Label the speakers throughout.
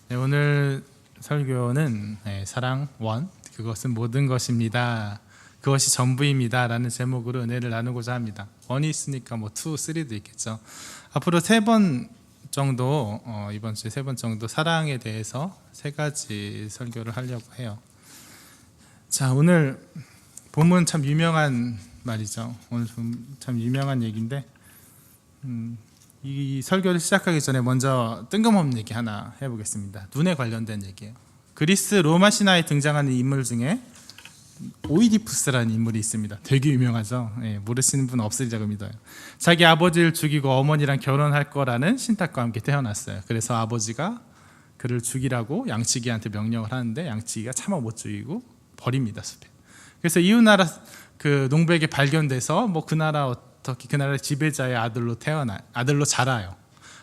Speaker 1: 네, 오늘 설교는 사랑 원 그것은 모든 것입니다. 그것이 전부입니다. 라는 제목으로 은혜를 나누고자 합니다. 원이 있으니까 뭐 2, 3도 있겠죠. 앞으로 3번 정도 이번 주에 3번 정도 사랑에 대해서 3가지 설교를 하려고 해요. 자, 오늘 본문 참 유명한 말이죠. 오늘 참 유명한 얘기인데 이 설교를 시작하기 전에 먼저 뜬금없는 얘기 하나 해보겠습니다. 눈에 관련된 얘기예요. 그리스 로마 신화에 등장하는 인물 중에 오이디푸스라는 인물이 있습니다. 되게 유명하죠. 모르시는 분 없으리라고 믿어요. 자기 아버지를 죽이고 어머니랑 결혼할 거라는 신탁과 함께 태어났어요. 그래서 아버지가 그를 죽이라고 양치기한테 명령을 하는데 양치기가 차마 못 죽이고 버립니다, 숲에. 그래서 이웃나라 그 농부에게 발견돼서 그 나라 지배자의 아들로 자라요.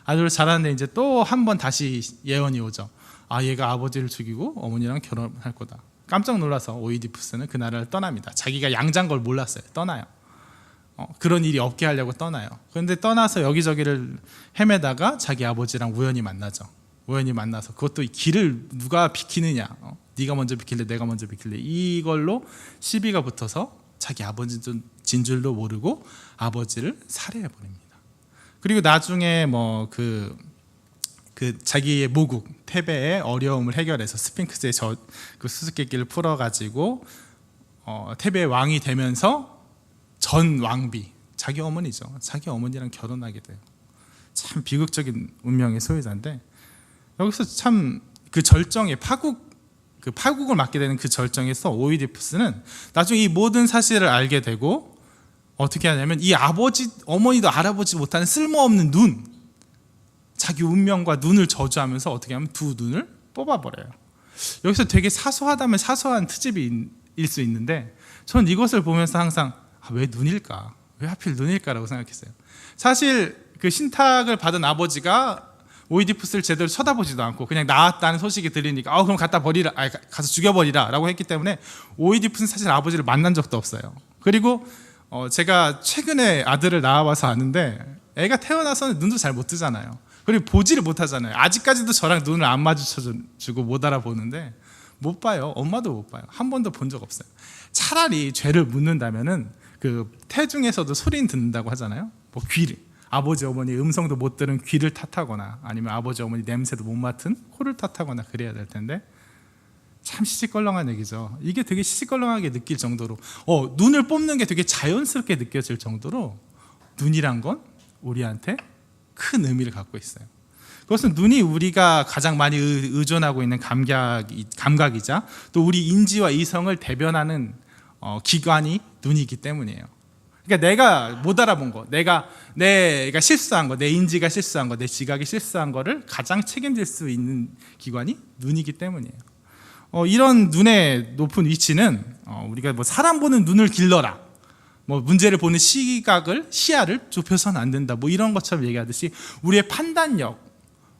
Speaker 1: 아들로 자라는데 이제 또 한 번 다시 예언이 오죠. 아, 얘가 아버지를 죽이고 어머니랑 결혼할 거다. 깜짝 놀라서 오이디푸스는 그 나라를 떠납니다. 자기가 양자인 걸 몰랐어요. 떠나요. 그런 일이 없게 하려고 떠나요. 그런데 떠나서 여기저기를 헤매다가 자기 아버지랑 우연히 만나죠. 우연히 만나서 그것도 길을 누가 비키느냐, 네가 먼저 비킬래 내가 먼저 비킬래, 이걸로 시비가 붙어서 자기 아버지인 줄도 모르고 아버지를 살해해 버립니다. 그리고 나중에 자기의 모국 테베의 어려움을 해결해서 스핑크스의 그 수수께끼를 풀어가지고 테베의 왕이 되면서 전 왕비, 자기 어머니죠. 자기 어머니랑 결혼하게 돼요. 참 비극적인 운명의 소유자인데, 여기서 참 그 절정의 파국을 맞게 되는 그 절정에서 오이디푸스는 나중에 이 모든 사실을 알게 되고 어떻게 하냐면 이 어머니도 알아보지 못하는 쓸모없는 자기 운명과 눈을 저주하면서 어떻게 하면 두 눈을 뽑아버려요. 여기서 되게 사소하다면 사소한 트집일 수 있는데, 저는 이것을 보면서 항상 왜 눈일까? 왜 하필 눈일까라고 생각했어요. 사실 그 신탁을 받은 아버지가 오이디푸스를 제대로 쳐다보지도 않고 그냥 나왔다는 소식이 들리니까 그럼 가서 죽여버리라 라고 했기 때문에 오이디푸스는 사실 아버지를 만난 적도 없어요. 그리고 제가 최근에 아들을 낳아봐서 아는데 애가 태어나서는 눈도 잘 못 뜨잖아요. 그리고 보지를 못하잖아요. 아직까지도 저랑 눈을 안 마주쳐주고 못 알아보는데 못 봐요. 엄마도 못 봐요. 한 번도 본 적 없어요. 차라리 죄를 묻는다면은 그 태중에서도 소리는 듣는다고 하잖아요. 귀를, 아버지 어머니 음성도 못 들은 귀를 탓하거나 아니면 아버지 어머니 냄새도 못 맡은 코를 탓하거나 그래야 될 텐데, 참 시시껄렁한 얘기죠. 이게 되게 시시껄렁하게 느낄 정도로 눈을 뽑는 게 되게 자연스럽게 느껴질 정도로 눈이란 건 우리한테 큰 의미를 갖고 있어요. 그것은 눈이 우리가 가장 많이 의존하고 있는 감각이자 또 우리 인지와 이성을 대변하는 기관이 눈이기 때문이에요. 그러니까 내가 못 알아본 거, 내가 실수한 거, 내 인지가 실수한 거, 내 지각이 실수한 거를 가장 책임질 수 있는 기관이 눈이기 때문이에요. 이런 눈의 높은 위치는 우리가 사람 보는 눈을 길러라, 문제를 보는 시야를 좁혀서는 안 된다, 이런 것처럼 얘기하듯이 우리의 판단력,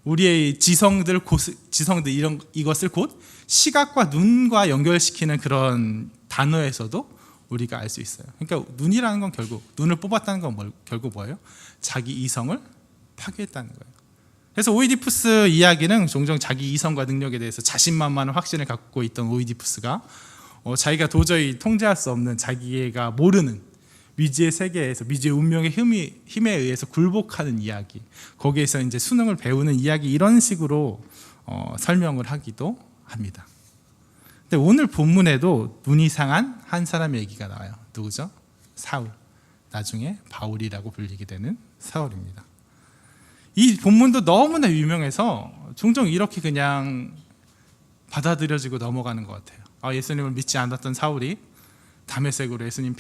Speaker 1: 우리의 지성들 이것을 곧 시각과 눈과 연결시키는 그런 단어에서도 우리가 알 수 있어요. 그러니까 눈이라는 건 결국, 눈을 뽑았다는 건 결국 뭐예요? 자기 이성을 파괴했다는 거예요. 그래서 오이디푸스 이야기는 종종 자기 이성과 능력에 대해서 자신만만한 확신을 갖고 있던 오이디푸스가 자기가 도저히 통제할 수 없는, 자기가 모르는 미지의 세계에서 미지의 운명의 힘에 의해서 굴복하는 이야기, 거기에서 이제 수능을 배우는 이야기, 이런 식으로 설명을 하기도 합니다. 근데 오늘 본문에도 눈이 상한 한 사람의 얘기가 나와요. 누구죠? 사울. 나중에 바울이라고 불리게 되는 사울입니다. 이 본문도 너무나 유명해서 종종 이렇게 그냥 받아들여지고 넘어가는 것 같아요. 예수님을 믿지 않았던 사울이 다메섹으로 예수님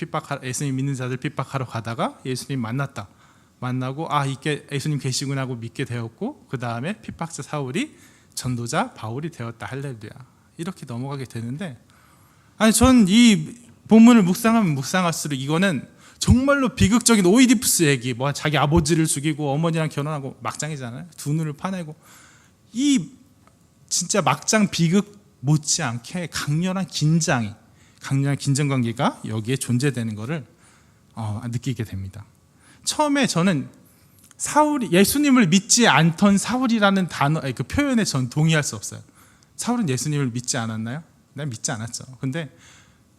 Speaker 1: 믿는 자들 핍박하러 가다가 예수님 만나고 이게 예수님 계시구나 하고 믿게 되었고, 그 다음에 핍박자 사울이 전도자 바울이 되었다. 할렐루야. 이렇게 넘어가게 되는데, 전 이 본문을 묵상하면 묵상할수록 이거는 정말로 비극적인 오이디푸스 얘기, 자기 아버지를 죽이고 어머니랑 결혼하고 막장이잖아요. 두 눈을 파내고, 이 진짜 막장 비극 못지않게 강렬한 긴장관계가 여기에 존재되는 것을 느끼게 됩니다. 처음에 저는 사울이 예수님을 믿지 않던 사울이라는 단어, 그 표현에 전 동의할 수 없어요. 사울은 예수님을 믿지 않았나요? 난 믿지 않았죠. 근데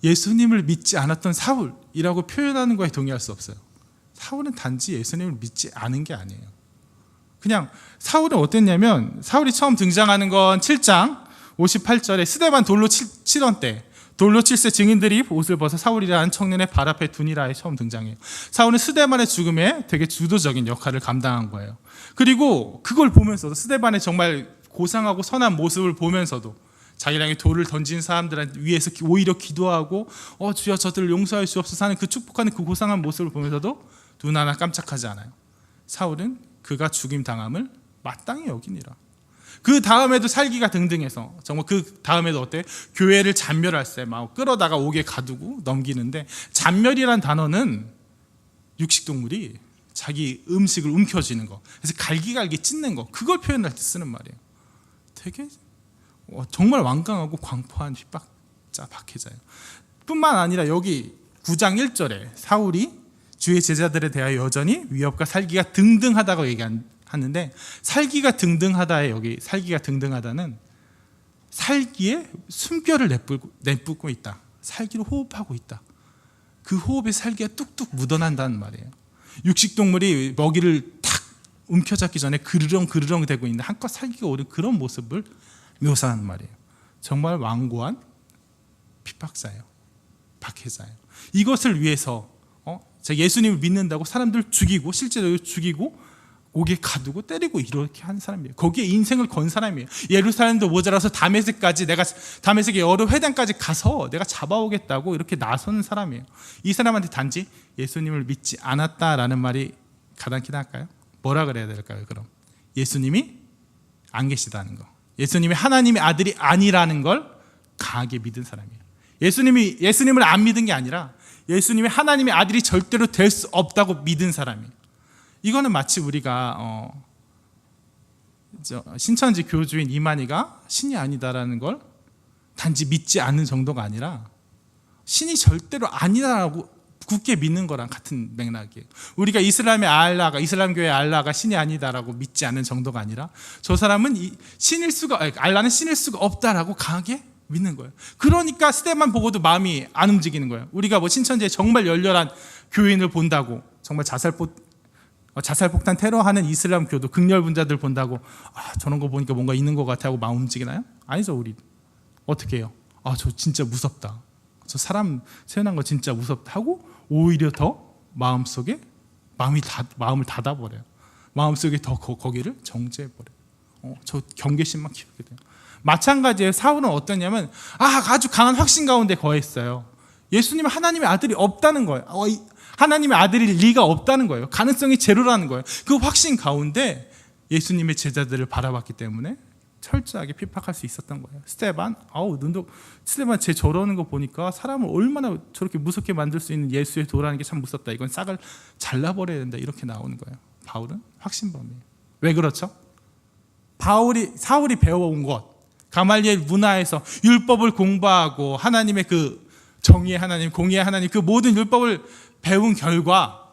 Speaker 1: 예수님을 믿지 않았던 사울이라고 표현하는 거에 동의할 수 없어요. 사울은 단지 예수님을 믿지 않은 게 아니에요. 그냥 사울은 어땠냐면, 사울이 처음 등장하는 건 7장 58절에 스데반 돌로 치던 때, 돌로 칠세 증인들이 옷을 벗어 사울이라는 청년의 발 앞에 두니라에 처음 등장해요. 사울은 스데반의 죽음에 되게 주도적인 역할을 감당한 거예요. 그리고 그걸 보면서도, 스데반의 정말 고상하고 선한 모습을 보면서도 자기를 향해 돌을 던진 사람들 위해서 오히려 기도하고 주여 저들을 용서할 수 없어서 하는 그 축복하는 그 고상한 모습을 보면서도 눈 하나 깜짝하지 않아요. 사울은 그가 죽임 당함을 마땅히 여기니라. 그 다음에도 살기가 등등해서, 정말 그 다음에도 어때? 교회를 잔멸할세 막 끌어다가 옥에 가두고 넘기는데, 잔멸이란 단어는 육식동물이 자기 음식을 움켜쥐는 거, 그래서 갈기갈기 찢는 거, 그걸 표현할 때 쓰는 말이에요. 되게 정말 완강하고 광포한 핍박자 박해자예요. 뿐만 아니라 여기 9장 1절에 사울이 주의 제자들에 대하여 여전히 위협과 살기가 등등하다고 얘기하는데, 살기가 등등하다에, 여기 살기가 등등하다는 살기에 숨결을 내뿜고 있다, 살기로 호흡하고 있다, 그 호흡에 살기가 뚝뚝 묻어난다는 말이에요. 육식동물이 먹이를 탁 움켜잡기 전에 그르렁 대고 있는 한껏 살기가 오른 그런 모습을 묘사하는 말이에요. 정말 완고한 핍박자예요. 박해자예요. 이것을 위해서 제가 예수님을 믿는다고 사람들 죽이고, 실제로 죽이고 옥에 가두고 때리고 이렇게 한 사람이에요. 거기에 인생을 건 사람이에요. 예루살렘도 모자라서 다메섹까지, 내가 다메섹의 여러 회당까지 가서 내가 잡아오겠다고 이렇게 나서는 사람이에요. 이 사람한테 단지 예수님을 믿지 않았다라는 말이 가당키나 할까요? 뭐라 그래야 될까요? 그럼 예수님이 안 계시다는 거, 예수님이 하나님의 아들이 아니라는 걸 강하게 믿은 사람이에요. 예수님을 안 믿은 게 아니라 예수님이 하나님의 아들이 절대로 될 수 없다고 믿은 사람이에요. 이거는 마치 우리가 신천지 교주인 이만희가 신이 아니다라는 걸 단지 믿지 않는 정도가 아니라 신이 절대로 아니다라고 굳게 믿는 거랑 같은 맥락이에요. 우리가 이슬람교의 알라가 신이 아니다라고 믿지 않는 정도가 아니라, 저 사람은 알라는 신일 수가 없다라고 강하게 믿는 거예요. 그러니까 스데반 보고도 마음이 안 움직이는 거예요. 우리가 신천지에 정말 열렬한 교인을 본다고, 정말 자살폭탄 테러하는 이슬람 교도 극렬분자들 본다고 저런 거 보니까 뭔가 있는 것 같아 하고 마음 움직이나요? 아니죠. 우리 어떻게 해요? 저 진짜 무섭다, 저 사람 세어난 거 진짜 무섭다 하고 오히려 더 마음을 닫아버려요. 마음속에 더 거기를 정죄해버려요. 저 경계심만 키우게 돼요. 마찬가지예요. 사울은 어떠냐면 아주 강한 확신 가운데 거했어요. 예수님은 하나님의 아들이 없다는 거예요. 하나님의 아들일 리가 없다는 거예요. 가능성이 제로라는 거예요. 그 확신 가운데 예수님의 제자들을 바라봤기 때문에 철저하게 핍박할 수 있었던 거예요. 스데반 쟤 저러는 거 보니까 사람을 얼마나 저렇게 무섭게 만들 수 있는 예수의 도라는 게 참 무섭다, 이건 싹을 잘라버려야 된다, 이렇게 나오는 거예요. 바울은 확신범이에요. 왜 그렇죠? 사울이 배워온 것, 가말리엘 문화에서 율법을 공부하고 하나님의 그 정의의 하나님, 공의의 하나님, 그 모든 율법을 배운 결과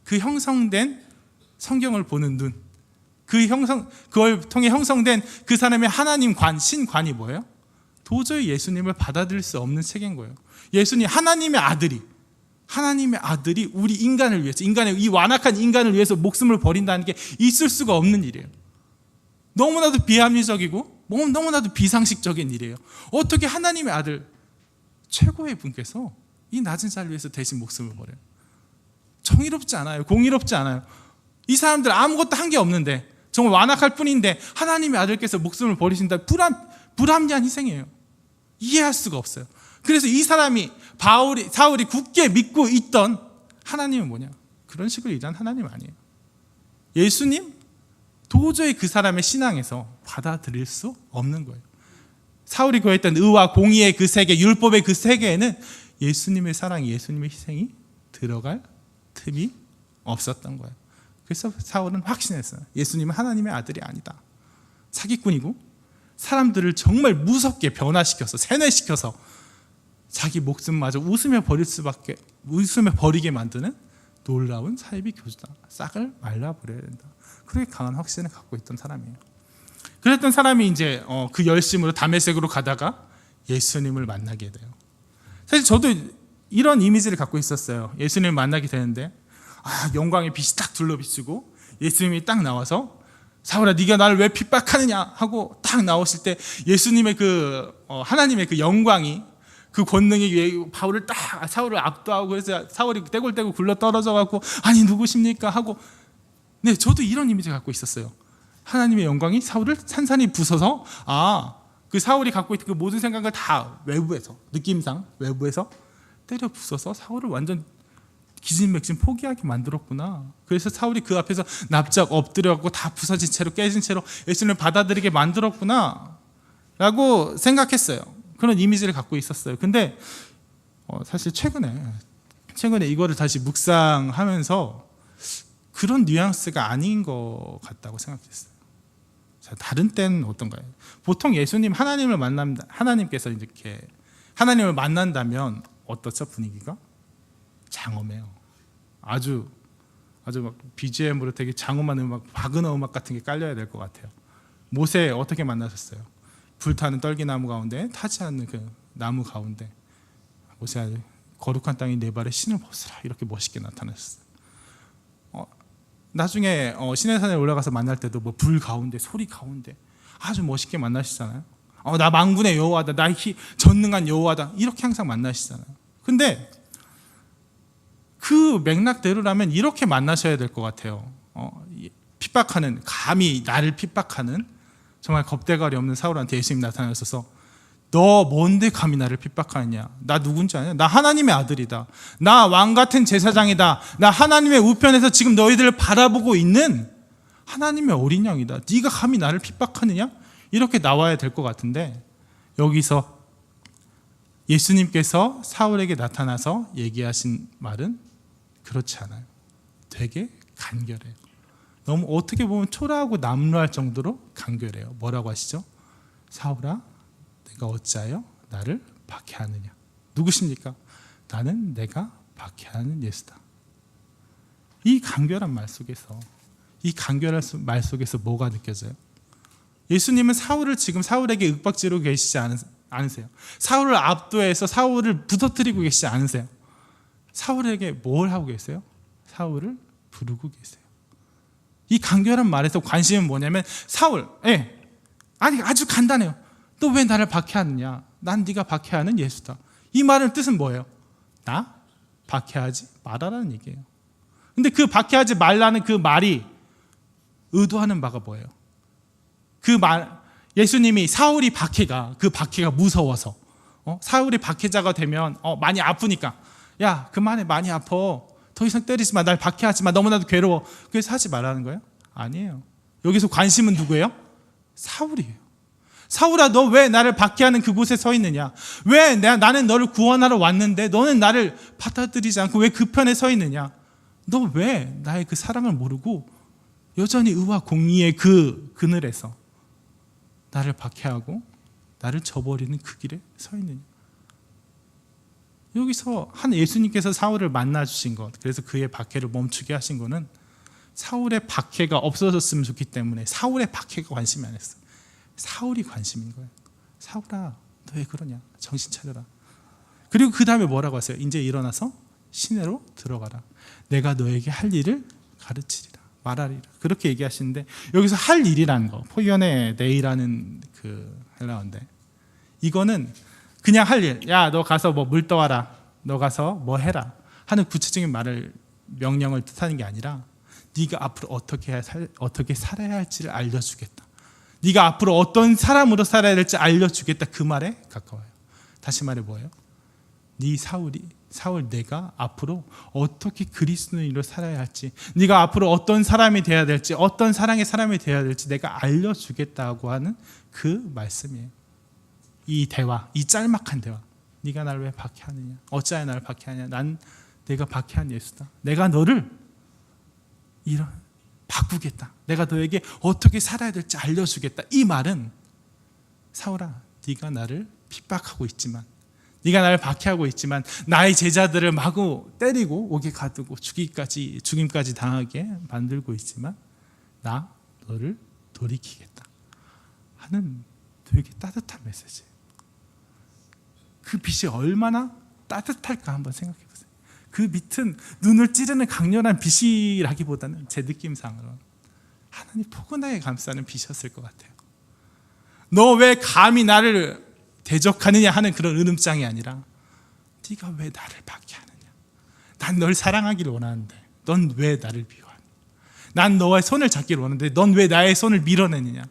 Speaker 1: 그 형성된 성경을 보는 눈, 그걸 통해 형성된 그 사람의 하나님관, 신관이 뭐예요? 도저히 예수님을 받아들일 수 없는 세계인 거예요. 하나님의 아들이 우리 인간을 위해서, 이 완악한 인간을 위해서 목숨을 버린다는 게 있을 수가 없는 일이에요. 너무나도 비합리적이고 너무나도 비상식적인 일이에요. 어떻게 하나님의 아들, 최고의 분께서 이 낮은 자를 위해서 대신 목숨을 버려요? 정의롭지 않아요. 공의롭지 않아요. 이 사람들 아무것도 한 게 없는데, 정말 완악할 뿐인데 하나님의 아들께서 목숨을 버리신다. 불합리한 희생이에요. 이해할 수가 없어요. 그래서 이 사울이 굳게 믿고 있던 하나님은 뭐냐? 그런 식으로 일하는 하나님 아니에요. 예수님 도저히 그 사람의 신앙에서 받아들일 수 없는 거예요. 사울이 구했던 의와 공의의 그 세계, 율법의 그 세계에는 예수님의 사랑이, 예수님의 희생이 들어갈 틈이 없었던 거예요. 그래서 사울은 확신했어요. 예수님은 하나님의 아들이 아니다. 사기꾼이고 사람들을 정말 무섭게 변화시켜서, 세뇌시켜서 자기 목숨마저 웃으며 버리게 만드는 놀라운 사이비 교주다. 싹을 말라버려야 된다. 그렇게 강한 확신을 갖고 있던 사람이에요. 그랬던 사람이 이제 그 열심으로 다메섹으로 가다가 예수님을 만나게 돼요. 사실 저도 이런 이미지를 갖고 있었어요. 예수님을 만나게 되는데 영광의 빛이 딱 둘러비치고 예수님이 딱 나와서 사울아 네가 나를 왜 핍박하느냐 하고 딱 나오실 때 예수님의 하나님의 그 영광이, 그 권능이 바울을 딱 사울을 압도하고, 그래서 사울이 떼굴떼굴 굴러 떨어져 갖고 아니 누구십니까 하고, 네 저도 이런 이미지 갖고 있었어요. 하나님의 영광이 사울을 산산히 부숴서 그 사울이 갖고 있던 그 모든 생각을 다 외부에서, 느낌상 외부에서 때려 부숴서 사울을 완전 기진맥진 포기하게 만들었구나. 그래서 사울이 그 앞에서 납작 엎드려갖고 다 부서진 채로, 깨진 채로 예수님을 받아들이게 만들었구나 라고 생각했어요. 그런 이미지를 갖고 있었어요. 근데 사실 최근에 이거를 다시 묵상하면서 그런 뉘앙스가 아닌 것 같다고 생각했어요. 자, 다른 때는 어떤가요? 보통 예수님, 하나님께서 이렇게 하나님을 만난다면 어떻죠? 분위기가 장엄해요. 아주 막 BGM으로 되게 장엄한 음악, 바그너 음악 같은 게 깔려야 될 것 같아요. 모세 어떻게 만나셨어요? 불타는 떨기나무 가운데, 타지 않는 그 나무 가운데 모세가 거룩한 땅이 네 발에 신을 벗으라 이렇게 멋있게 나타났어요. 나중에 시내산에 올라가서 만날 때도 뭐 불 가운데, 소리 가운데 아주 멋있게 만나시잖아요. 나 만군의 여호와다, 나 전능한 여호와다 이렇게 항상 만나시잖아요. 근데 그 맥락대로라면 이렇게 만나셔야 될 것 같아요. 핍박하는, 감히 나를 핍박하는 정말 겁대가리 없는 사울한테 예수님이 나타나셔서 너 뭔데 감히 나를 핍박하느냐? 나 누군지 아냐? 나 하나님의 아들이다. 나 왕같은 제사장이다. 나 하나님의 우편에서 지금 너희들을 바라보고 있는 하나님의 어린 양이다. 네가 감히 나를 핍박하느냐? 이렇게 나와야 될 것 같은데 여기서 예수님께서 사울에게 나타나서 얘기하신 말은 그렇지 않아요. 되게 간결해요. 너무 어떻게 보면 초라하고 남루할 정도로 간결해요. 뭐라고 하시죠? 사울아, 내가 어찌하여 나를 박해하느냐? 누구십니까? 나는 내가 박해하는 예수다. 이 간결한 말 속에서, 뭐가 느껴져요? 예수님은 지금 사울에게 윽박지르고 계시지 않으세요? 사울을 압도해서 사울을 부서뜨리고 계시지 않으세요? 사울에게 뭘 하고 계세요? 사울을 부르고 계세요. 이 간결한 말에서 관심은 뭐냐면 아니 아주 간단해요. 너 왜 나를 박해하느냐? 난 네가 박해하는 예수다. 이 말의 뜻은 뭐예요? 나 박해하지 말아라는 얘기예요. 근데 그 박해하지 말라는 그 말이 의도하는 바가 뭐예요? 예수님이 사울이 그 박해가 무서워서, 사울이 박해자가 되면 많이 아프니까 야 그만해, 많이 아파, 더 이상 때리지 마, 날 박해하지 마, 너무나도 괴로워, 그래서 하지 말라는 거예요? 아니에요. 여기서 관심은 누구예요? 사울이에요. 사울아, 너 왜 나를 박해하는 그곳에 서 있느냐? 왜 나는 너를 구원하러 왔는데 너는 나를 받아들이지 않고 왜 그 편에 서 있느냐? 너 왜 나의 그 사랑을 모르고 여전히 의와 공의의 그 그늘에서 나를 박해하고 나를 저버리는 그 길에 서 있느냐? 여기서 예수님께서 사울을 만나 주신 것, 그래서 그의 박해를 멈추게 하신 것은 사울의 박해가 없어졌으면 좋기 때문에 사울의 박해가 관심이 아니었어요. 사울이 관심인 거예요. 사울아, 너 왜 그러냐? 정신 차려라. 그리고 그 다음에 뭐라고 하세요? 이제 일어나서 시내로 들어가라. 내가 너에게 할 일을 가르치리라, 말하리라. 그렇게 얘기하시는데 여기서 할 일이라는 거, 포이언의 네이라는 그 헬라어인데, 이거는 그냥 할 일, 야 너 가서 뭐 물 떠와라, 너 가서 뭐 해라 하는 구체적인 명령을 뜻하는 게 아니라 네가 앞으로 어떻게 살아야 할지를 알려주겠다. 네가 앞으로 어떤 사람으로 살아야 될지 알려주겠다. 그 말에 가까워요. 다시 말해 뭐예요? 사울 내가 앞으로 어떻게 그리스도인으로 살아야 할지, 네가 앞으로 어떤 사람이 돼야 될지, 어떤 사랑의 사람이 돼야 될지 내가 알려주겠다고 하는 그 말씀이에요. 이 대화, 이 짤막한 대화. 네가 나를 왜 박해하느냐? 어찌하여 나를 박해하냐? 내가 박해한 예수다. 내가 너를 바꾸겠다. 내가 너에게 어떻게 살아야 될지 알려주겠다. 이 말은 사울아, 네가 나를 핍박하고 있지만, 네가 나를 박해하고 있지만 나의 제자들을 마구 때리고 옥에 가두고 죽임까지 당하게 만들고 있지만 나 너를 돌이키겠다 하는 되게 따뜻한 메시지예요. 그 빛이 얼마나 따뜻할까 한번 생각해 보세요. 그 빛은 눈을 찌르는 강렬한 빛이라기보다는 제 느낌상으로는 하나님 포근하게 감싸는 빛이었을 것 같아요. 너 왜 감히 나를 대적하느냐 하는 그런 으름장이 아니라 네가 왜 나를 박해하느냐. 난 널 사랑하기를 원하는데 넌 왜 나를 미워하느냐. 난 너의 손을 잡기를 원하는데 넌 왜 나의 손을 밀어내느냐.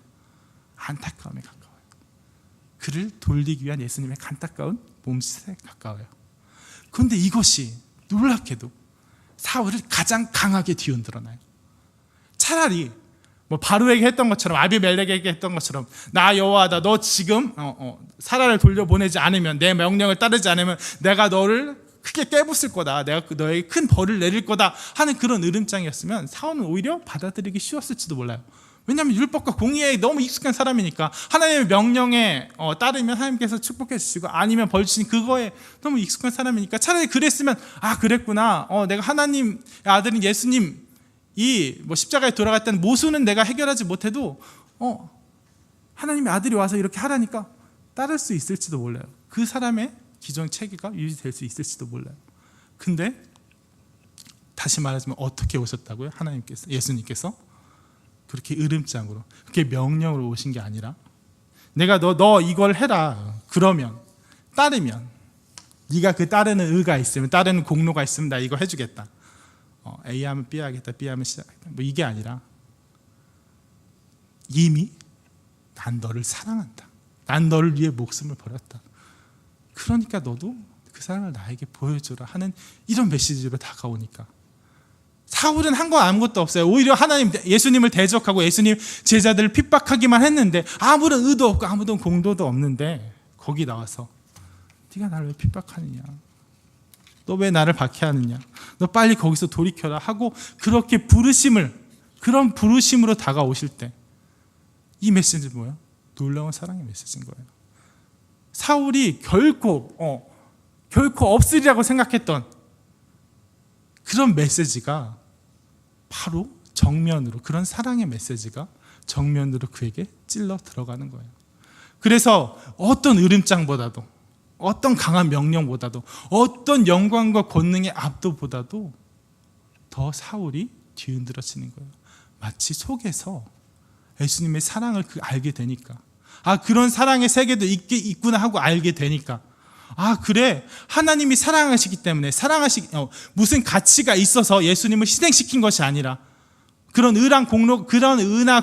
Speaker 1: 안타까움에 가까워요. 그를 돌리기 위한 예수님의 안타까운 몸짓에 가까워요. 그런데 이것이 놀랍게도 사울을 가장 강하게 뒤흔들어놔요. 차라리 바루에게 했던 것처럼, 아비멜렉에게 했던 것처럼, 나 여호와다, 너 지금 사라를 돌려보내지 않으면, 내 명령을 따르지 않으면 내가 너를 크게 깨부술 거다, 내가 너에게 큰 벌을 내릴 거다 하는 그런 으름장이었으면 사울은 오히려 받아들이기 쉬웠을지도 몰라요. 왜냐하면 율법과 공의에 너무 익숙한 사람이니까 하나님의 명령에 따르면 하나님께서 축복해 주시고 아니면 벌 주신 그거에 너무 익숙한 사람이니까 차라리 그랬으면 그랬구나, 내가 하나님 아들인 예수님 십자가에 돌아갔다는 모순은 내가 해결하지 못해도 하나님의 아들이 와서 이렇게 하라니까 따를 수 있을지도 몰라요. 그 사람의 기존 체계가 유지될 수 있을지도 몰라요. 근데 다시 말하자면 어떻게 오셨다고요? 하나님께서, 예수님께서 그렇게 으름장으로, 그렇게 명령으로 오신 게 아니라 내가 너 이걸 해라, 그러면 따르면, 네가 그 따르는 의가 있으면, 따르는 공로가 있으면 나 이거 해주겠다. A 하면 B 하겠다, B 하면 C 하겠다, 이게 아니라 이미 난 너를 사랑한다, 난 너를 위해 목숨을 버렸다, 그러니까 너도 그 사랑을 나에게 보여주라 하는 이런 메시지로 다가오니까 사울은 한 거 아무것도 없어요. 오히려 하나님, 예수님을 대적하고 예수님 제자들을 핍박하기만 했는데 아무런 의도 없고 아무런 공도도 없는데 거기 나와서 네가 나를 왜 핍박하느냐, 너 왜 나를 박해하느냐, 너 빨리 거기서 돌이켜라 하고 그렇게 그런 부르심으로 다가오실 때 이 메시지는 뭐예요? 놀라운 사랑의 메시지인 거예요. 사울이 결코 없으리라고 생각했던 그런 메시지가 바로 정면으로, 그런 사랑의 메시지가 정면으로 그에게 찔러 들어가는 거예요. 그래서 어떤 으름장보다도, 어떤 강한 명령보다도, 어떤 영광과 권능의 압도보다도 더 사울이 뒤흔들어지는 거예요. 마치 속에서 예수님의 사랑을 알게 되니까, 그런 사랑의 세계도 있구나 하고 알게 되니까, 그래, 하나님이 사랑하시기 때문에 무슨 가치가 있어서 예수님을 희생시킨 것이 아니라, 그런 의나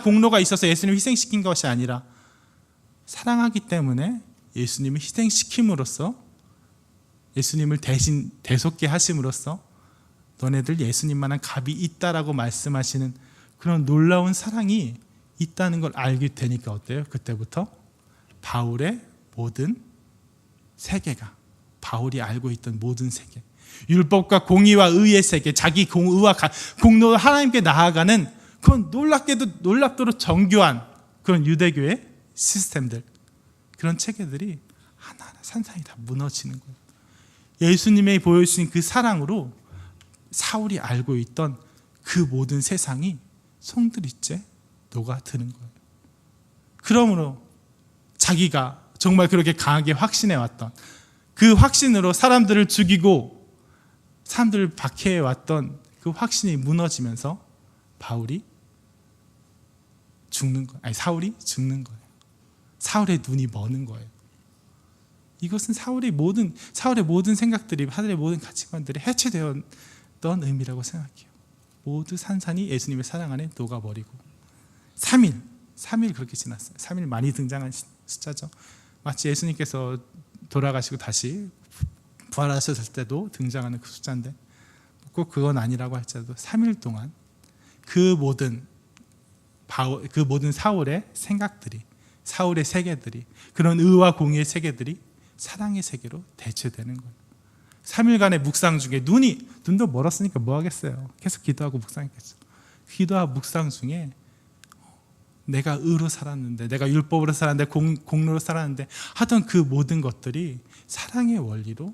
Speaker 1: 공로가 있어서 예수님을 희생시킨 것이 아니라 사랑하기 때문에 예수님을 희생시킴으로써, 예수님을 대신 대속게 하심으로써 너네들 예수님만한 값이 있다라고 말씀하시는 그런 놀라운 사랑이 있다는 걸 알게 되니까 어때요? 그때부터 바울의 모든 세계가, 바울이 알고 있던 모든 세계, 율법과 공의와 의의 세계, 자기 의와 공로로 하나님께 나아가는 그런 놀랍도록 정교한 그런 유대교의 시스템들, 그런 체계들이 하나하나 산산이 다 무너지는 거예요. 예수님이 보여주신 그 사랑으로 사울이 알고 있던 그 모든 세상이 송두리째 녹아드는 거예요. 그러므로 자기가 정말 그렇게 강하게 확신해왔던 그 확신으로 사람들을 죽이고 사람들을 박해해왔던 그 확신이 무너지면서 사울이 죽는 거예요. 사울의 눈이 머는 거예요. 이것은 사울의 모든 생각들이, 하늘의 모든 가치관들이 해체되었던 의미라고 생각해요. 모두 산산이 예수님의 사랑 안에 녹아버리고 3일 그렇게 지났어요. 3일 많이 등장한 숫자죠. 마치 예수님께서 돌아가시고 다시 부활하셨을 때도 등장하는 그 숫자인데, 꼭 그건 아니라고 할지라도 3일 동안 그 모든 사울의 생각들이, 사울의 세계들이, 그런 의와 공의의 세계들이 사랑의 세계로 대체되는 거예요. 3일간의 묵상 중에 눈도 멀었으니까 뭐 하겠어요. 계속 기도하고 묵상했겠죠. 기도와 묵상 중에 내가 의로 살았는데, 내가 율법으로 살았는데, 공로로 살았는데 하던 그 모든 것들이 사랑의 원리로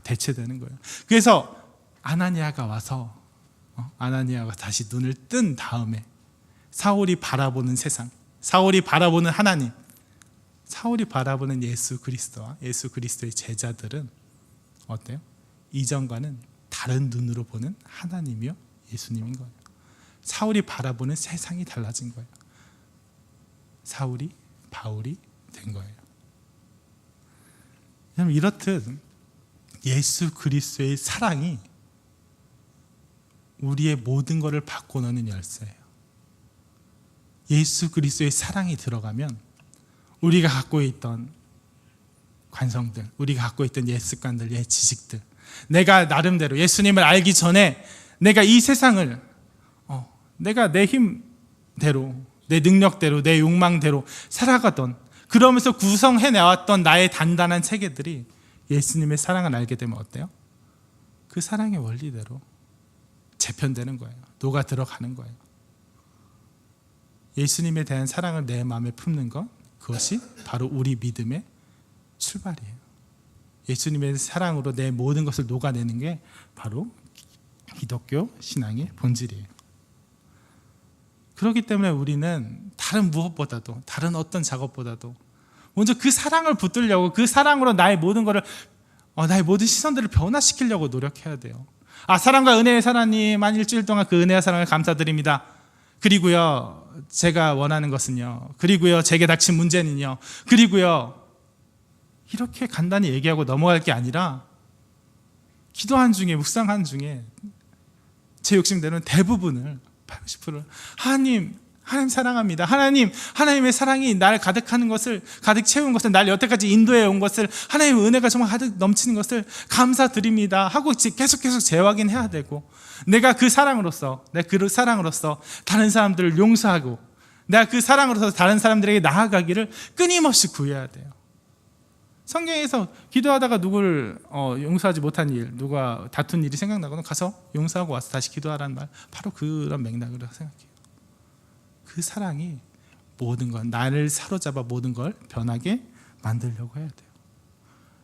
Speaker 1: 대체되는 거예요. 그래서 아나니아가 와서 아나니아가 다시 눈을 뜬 다음에 사울이 바라보는 세상, 사울이 바라보는 하나님, 사울이 바라보는 예수 그리스도와 예수 그리스도의 제자들은 어때요? 이전과는 다른 눈으로 보는 하나님이요 예수님인 거예요. 사울이 바라보는 세상이 달라진 거예요. 사울이 바울이 된 거예요. 여러분, 이렇듯 예수 그리스도의 사랑이 우리의 모든 것을 바꿔놓는 열쇠예요. 예수 그리스도의 사랑이 들어가면 우리가 갖고 있던 관성들, 우리가 갖고 있던 옛 습관들, 옛 지식들, 내가 나름대로 예수님을 알기 전에 내가 이 세상을 내가 내 힘대로, 내 능력대로, 내 욕망대로 살아가던, 그러면서 구성해 나왔던 나의 단단한 체계들이 예수님의 사랑을 알게 되면 어때요? 그 사랑의 원리대로 재편되는 거예요. 녹아 들어가는 거예요. 예수님에 대한 사랑을 내 마음에 품는 것, 그것이 바로 우리 믿음의 출발이에요. 예수님의 사랑으로 내 모든 것을 녹아내는 게 바로 기독교 신앙의 본질이에요. 그렇기 때문에 우리는 다른 무엇보다도, 다른 어떤 작업보다도 먼저 그 사랑을 붙들려고, 그 사랑으로 나의 모든 것을, 나의 모든 시선들을 변화시키려고 노력해야 돼요. 사랑과 은혜의 하나님, 한 일주일 동안 그 은혜와 사랑을 감사드립니다. 그리고요, 제가 원하는 것은요, 그리고요, 제게 닥친 문제는요, 그리고요, 이렇게 간단히 얘기하고 넘어갈 게 아니라 기도한 중에, 묵상한 중에 제 욕심대로는 대부분을 80%를 하나님 사랑합니다. 하나님의 사랑이 날 가득하는 것을, 가득 채운 것을, 날 여태까지 인도해 온 것을, 하나님의 은혜가 정말 가득 넘치는 것을 감사드립니다 하고 계속 재확인해야 되고, 내가 그 사랑으로서 다른 사람들을 용서하고, 내가 그 사랑으로서 다른 사람들에게 나아가기를 끊임없이 구해야 돼요. 성경에서 기도하다가 누구를 용서하지 못한 일, 누가 다툰 일이 생각나거나 가서 용서하고 와서 다시 기도하라는 말, 바로 그런 맥락으로 생각해요. 그 사랑이 모든 것, 나를 사로잡아 모든 걸 변하게 만들려고 해야 돼요.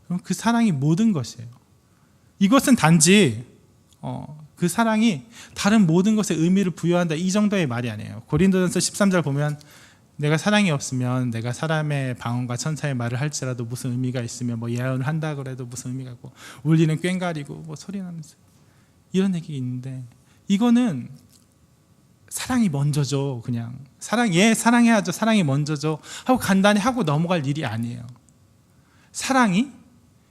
Speaker 1: 그럼 그 사랑이 모든 것이에요. 이것은 단지 그 사랑이 다른 모든 것에 의미를 부여한다, 이 정도의 말이 아니에요. 고린도전서 13절 보면 내가 사랑이 없으면 내가 사람의 방언과 천사의 말을 할지라도 무슨 의미가 있으며, 예언을 한다 그래도 무슨 의미가 있고, 울리는 꽹과리고 소리 나면서, 이런 얘기 있는데, 이거는 사랑이 먼저죠. 그냥 사랑해야죠, 사랑이 먼저죠 하고 간단히 하고 넘어갈 일이 아니에요. 사랑이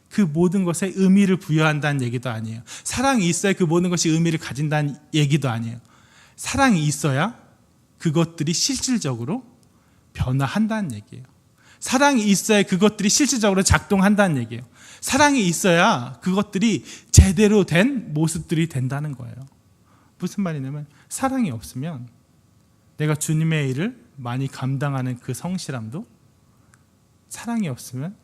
Speaker 1: 그 모든 것에 의미를 부여한다는 얘기도 아니에요. 사랑이 있어야 그 모든 것이 의미를 가진다는 얘기도 아니에요. 사랑이 있어야 그것들이 실질적으로 변화한다는 얘기예요. 사랑이 있어야 그것들이 실질적으로 작동한다는 얘기예요. 사랑이 있어야 그것들이 제대로 된 모습들이 된다는 거예요. 무슨 말이냐면, 사랑이 없으면 내가 주님의 일을 많이 감당하는 그 성실함도, 사랑이 없으면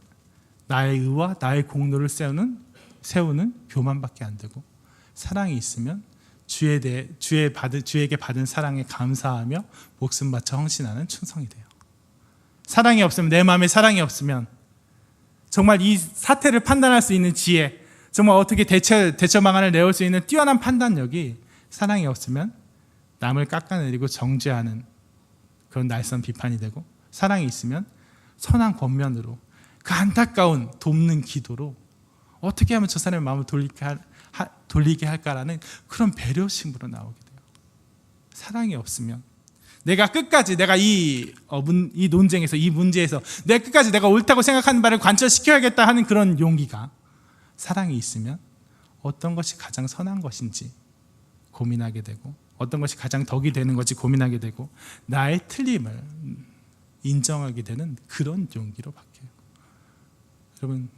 Speaker 1: 나의 의와 나의 공로를 세우는 교만밖에 안 되고, 사랑이 있으면 주에게 받은 사랑에 감사하며 목숨 바쳐 헌신하는 충성이 돼요. 사랑이 없으면, 내 마음에 사랑이 없으면 정말 이 사태를 판단할 수 있는 지혜, 정말 어떻게 대처 방안을 내올 수 있는 뛰어난 판단력이 사랑이 없으면 남을 깎아내리고 정죄하는 그런 날선 비판이 되고, 사랑이 있으면 선한 권면으로, 그 안타까운 돕는 기도로 어떻게 하면 저 사람의 마음을 돌리게 할까라는 그런 배려심으로 나오게 돼요. 사랑이 없으면 내가 끝까지, 내가 이 논쟁에서, 이 문제에서 내가 끝까지 내가 옳다고 생각하는 바를 관철시켜야겠다 하는 그런 용기가, 사랑이 있으면 어떤 것이 가장 선한 것인지 고민하게 되고, 어떤 것이 가장 덕이 되는 것인지 고민하게 되고, 나의 틀림을 인정하게 되는 그런 용기로 바뀌어요. 여러분,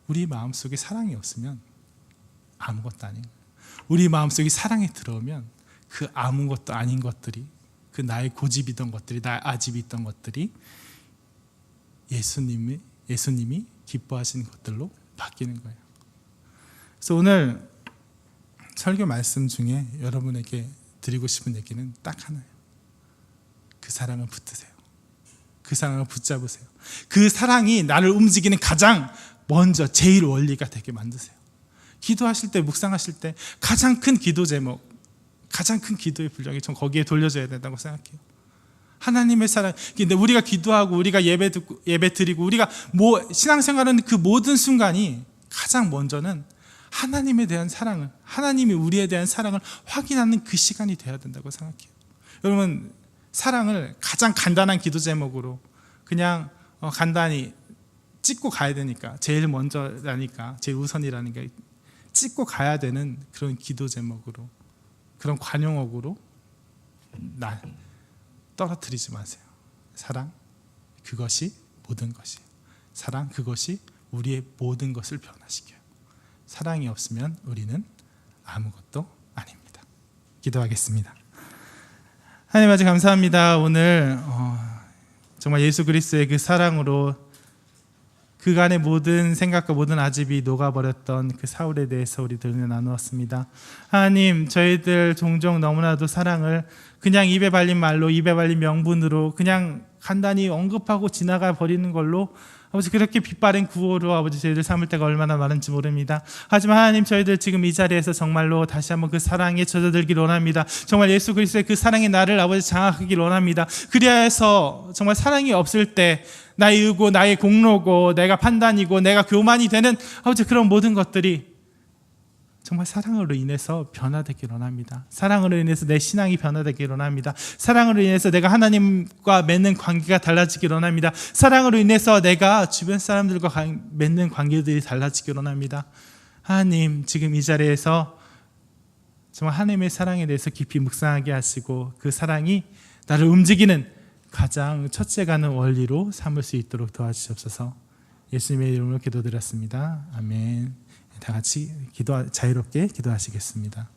Speaker 1: 우리 마음속에 사랑이 없으면 아무것도 아닌 거예요. 우리 마음속에 사랑이 들어오면 그 아무것도 아닌 것들이, 그 나의 고집이던 것들이, 나의 아집이 있던 것들이 예수님이 기뻐하시는 것들로 바뀌는 거예요. 그래서 오늘 설교 말씀 중에 여러분에게 드리고 싶은 얘기는 딱 하나예요. 그 사랑을 붙드세요. 그 사랑을 붙잡으세요. 그 사랑이 나를 움직이는 가장 먼저 제일 원리가 되게 만드세요. 기도하실 때, 묵상하실 때 가장 큰 기도 제목, 가장 큰 기도의 분량이 전 거기에 돌려져야 된다고 생각해요. 하나님의 사랑. 근데 우리가 기도하고 우리가 예배 드리고 우리가 신앙생활하는 그 모든 순간이 가장 먼저는 하나님에 대한 사랑을, 하나님이 우리에 대한 사랑을 확인하는 그 시간이 되어야 된다고 생각해요. 여러분, 사랑을 가장 간단한 기도 제목으로 그냥 간단히 찍고 가야 되니까, 제일 먼저라니까, 제일 우선이라니까 찍고 가야 되는 그런 기도 제목으로, 그런 관용어구로 날 떨어뜨리지 마세요. 사랑, 그것이 모든 것이에요. 사랑, 그것이 우리의 모든 것을 변화시켜요. 사랑이 없으면 우리는 아무것도 아닙니다. 기도하겠습니다. 하나님 아버지 감사합니다. 오늘 정말 예수 그리스도의 그 사랑으로 그간의 모든 생각과 모든 아집이 녹아버렸던 그 사울에 대해서 우리들은 나누었습니다. 하나님, 저희들 종종 너무나도 사랑을 그냥 입에 발린 말로, 입에 발린 명분으로 그냥 간단히 언급하고 지나가 버리는 걸로 아버지 그렇게 빛바랜 구호로 아버지 저희들 삼을 때가 얼마나 많은지 모릅니다. 하지만 하나님, 저희들 지금 이 자리에서 정말로 다시 한번 그 사랑에 젖어들길 원합니다. 정말 예수 그리스도의 그 사랑의 나를 아버지 장악하길 원합니다. 그리하여서 정말 사랑이 없을 때 나의 의고, 나의 공로고, 내가 판단이고, 내가 교만이 되는 아버지 그런 모든 것들이 정말 사랑으로 인해서 변화되길 원합니다. 사랑으로 인해서 내 신앙이 변화되길 원합니다. 사랑으로 인해서 내가 하나님과 맺는 관계가 달라지길 원합니다. 사랑으로 인해서 내가 주변 사람들과 맺는 관계들이 달라지길 원합니다. 하나님, 지금 이 자리에서 정말 하나님의 사랑에 대해서 깊이 묵상하게 하시고 그 사랑이 나를 움직이는 가장 첫째 가는 원리로 삼을 수 있도록 도와주시옵소서. 예수님의 이름으로 기도드렸습니다. 아멘. 다 같이 자유롭게 기도하시겠습니다.